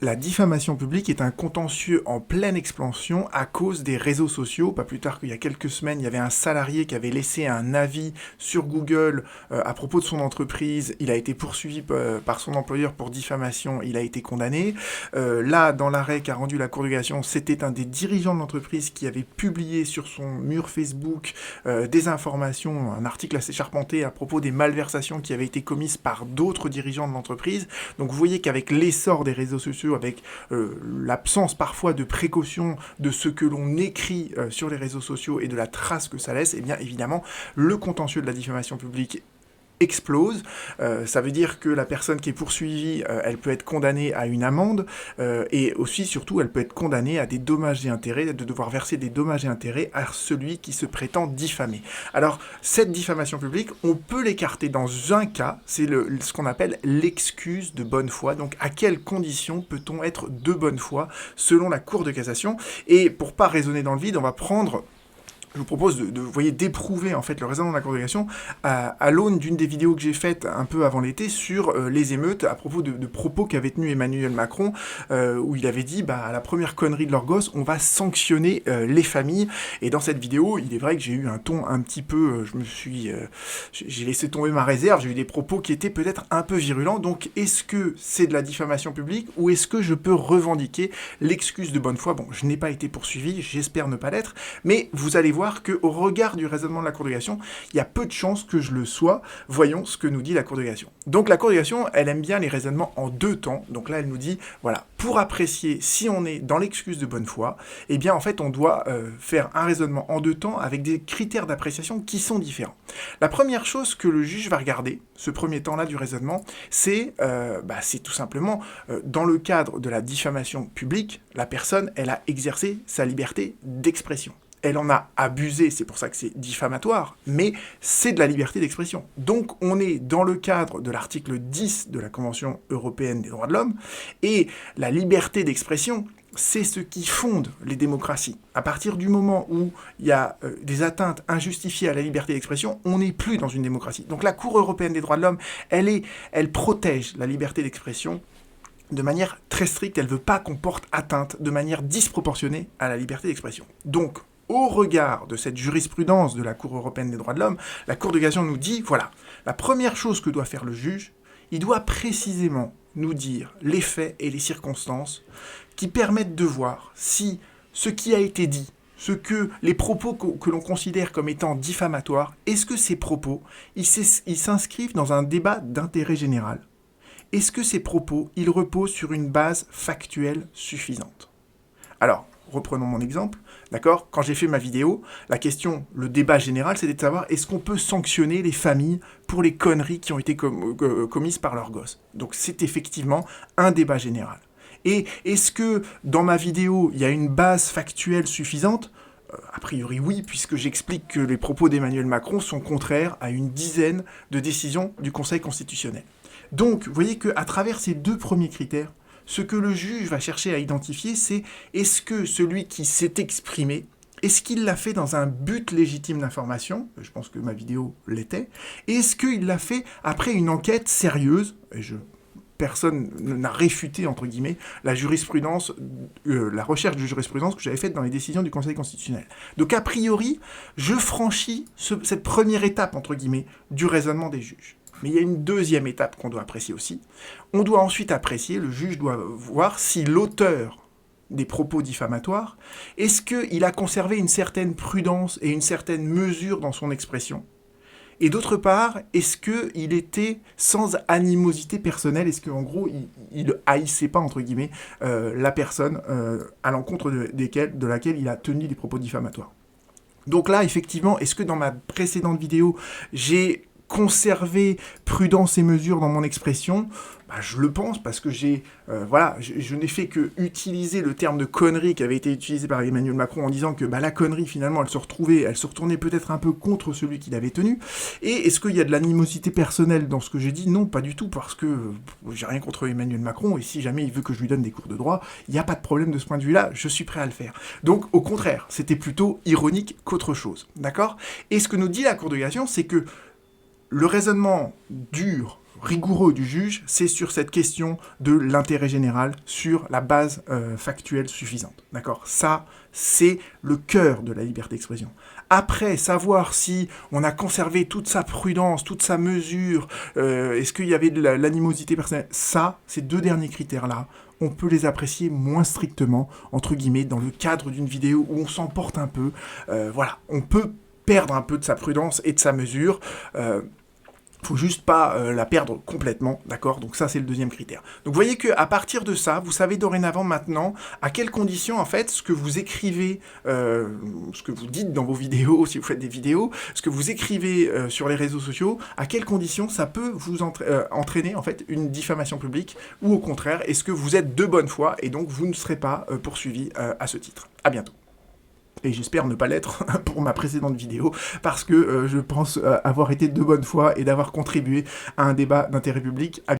La diffamation publique est un contentieux en pleine expansion à cause des réseaux sociaux. Pas plus tard qu'il y a quelques semaines, il y avait un salarié qui avait laissé un avis sur Google à propos de son entreprise. Il a été poursuivi par son employeur pour diffamation, il a été condamné. Là, dans l'arrêt qu'a rendu la Cour de cassation, c'était un des dirigeants de l'entreprise qui avait publié sur son mur Facebook des informations, un article assez charpenté à propos des malversations qui avaient été commises par d'autres dirigeants de l'entreprise. Donc vous voyez qu'avec l'essor des réseaux sociaux, avec l'absence parfois de précaution de ce que l'on écrit sur les réseaux sociaux et de la trace que ça laisse, et bien évidemment, le contentieux de la diffamation publique explose. Ça veut dire que la personne qui est poursuivie, elle peut être condamnée à une amende et aussi, surtout, elle peut être condamnée à des dommages et intérêts, de devoir verser des dommages et intérêts à celui qui se prétend diffamer. Alors, cette diffamation publique, on peut l'écarter dans un cas, c'est ce qu'on appelle l'excuse de bonne foi. Donc, à quelles conditions peut-on être de bonne foi selon la Cour de cassation? Et pour pas raisonner dans le vide, on va prendre... Je vous propose d'éprouver en fait le raisonnement de la Cour de cassation à l'aune d'une des vidéos que j'ai faites un peu avant l'été sur les émeutes à propos de propos qu'avait tenu Emmanuel Macron où il avait dit à la première connerie de leur gosse on va sanctionner les familles. Et dans cette vidéo il est vrai que j'ai eu un ton un petit peu j'ai laissé tomber ma réserve, j'ai eu des propos qui étaient peut-être un peu virulents. Donc est-ce que c'est de la diffamation publique ou est-ce que je peux revendiquer l'excuse de bonne foi? Bon, je n'ai pas été poursuivi, j'espère ne pas l'être, mais vous allez voir qu'au regard du raisonnement de la Cour de cassation, il y a peu de chances que je le sois. Voyons ce que nous dit la Cour de cassation. Donc la Cour de cassation, elle aime bien les raisonnements en deux temps. Donc là, elle nous dit, voilà, pour apprécier si on est dans l'excuse de bonne foi, eh bien en fait, on doit faire un raisonnement en deux temps avec des critères d'appréciation qui sont différents. La première chose que le juge va regarder, ce premier temps-là du raisonnement, c'est tout simplement, dans le cadre de la diffamation publique, la personne, elle a exercé sa liberté d'expression. Elle en a abusé, c'est pour ça que c'est diffamatoire, mais c'est de la liberté d'expression. Donc on est dans le cadre de l'article 10 de la Convention européenne des droits de l'homme, et la liberté d'expression, c'est ce qui fonde les démocraties. À partir du moment où il y a des atteintes injustifiées à la liberté d'expression, on n'est plus dans une démocratie. Donc la Cour européenne des droits de l'homme, elle protège la liberté d'expression de manière très stricte, elle ne veut pas qu'on porte atteinte de manière disproportionnée à la liberté d'expression. Donc, au regard de cette jurisprudence de la Cour européenne des droits de l'homme, la Cour de cassation nous dit, voilà, la première chose que doit faire le juge, il doit précisément nous dire les faits et les circonstances qui permettent de voir si ce qui a été dit, les propos que l'on considère comme étant diffamatoires, est-ce que ces propos, ils s'inscrivent dans un débat d'intérêt général? Est-ce que ces propos, ils reposent sur une base factuelle suffisante? Alors, reprenons mon exemple, d'accord? Quand j'ai fait ma vidéo, la question, le débat général, c'était de savoir est-ce qu'on peut sanctionner les familles pour les conneries qui ont été commises par leurs gosses? Donc c'est effectivement un débat général. Et est-ce que dans ma vidéo, il y a une base factuelle suffisante? A priori oui, puisque j'explique que les propos d'Emmanuel Macron sont contraires à une dizaine de décisions du Conseil constitutionnel. Donc, vous voyez qu'à travers ces deux premiers critères, ce que le juge va chercher à identifier, c'est est-ce que celui qui s'est exprimé, est-ce qu'il l'a fait dans un but légitime d'information? Je pense que ma vidéo l'était. Et est-ce qu'il l'a fait après une enquête sérieuse? Personne n'a réfuté, entre guillemets, la jurisprudence, la recherche de jurisprudence que j'avais faite dans les décisions du Conseil constitutionnel. Donc, a priori, je franchis cette première étape, entre guillemets, du raisonnement des juges. Mais il y a une deuxième étape qu'on doit apprécier aussi. On doit ensuite apprécier, le juge doit voir si l'auteur des propos diffamatoires, est-ce qu'il a conservé une certaine prudence et une certaine mesure dans son expression? Et d'autre part, est-ce qu'il était sans animosité personnelle? Est-ce qu'en gros, il ne haïssait pas, entre guillemets, la personne à l'encontre de laquelle il a tenu des propos diffamatoires? Donc là, effectivement, est-ce que dans ma précédente vidéo, j'ai conserver prudence et mesure dans mon expression? Je le pense parce que je n'ai fait que utiliser le terme de connerie qui avait été utilisé par Emmanuel Macron en disant que la connerie finalement elle se retournait peut-être un peu contre celui qui l'avait tenu. Et est-ce qu'il y a de l'animosité personnelle dans ce que j'ai dit? Non, pas du tout, parce que j'ai rien contre Emmanuel Macron et si jamais il veut que je lui donne des cours de droit, il n'y a pas de problème de ce point de vue-là, je suis prêt à le faire. Donc au contraire, c'était plutôt ironique qu'autre chose, d'accord? Et ce que nous dit la Cour de cassation, c'est que le raisonnement dur rigoureux du juge, c'est sur cette question de l'intérêt général, sur la base factuelle suffisante. D'accord? Ça, c'est le cœur de la liberté d'expression. Après, savoir si on a conservé toute sa prudence, toute sa mesure, est-ce qu'il y avait de l'animosité personnelle, ça, ces deux derniers critères-là, on peut les apprécier moins strictement, entre guillemets, dans le cadre d'une vidéo où on s'emporte un peu. Voilà, on peut perdre un peu de sa prudence et de sa mesure. Faut juste pas la perdre complètement, d'accord? Donc ça, c'est le deuxième critère. Donc vous voyez qu'à partir de ça, vous savez dorénavant maintenant à quelles conditions, en fait, ce que vous écrivez, ce que vous dites dans vos vidéos, si vous faites des vidéos, ce que vous écrivez sur les réseaux sociaux, à quelles conditions ça peut vous entraîner, en fait, une diffamation publique, ou au contraire, est-ce que vous êtes de bonne foi, et donc vous ne serez pas poursuivi à ce titre. À bientôt. Et j'espère ne pas l'être pour ma précédente vidéo, parce que je pense avoir été de bonne foi et d'avoir contribué à un débat d'intérêt public.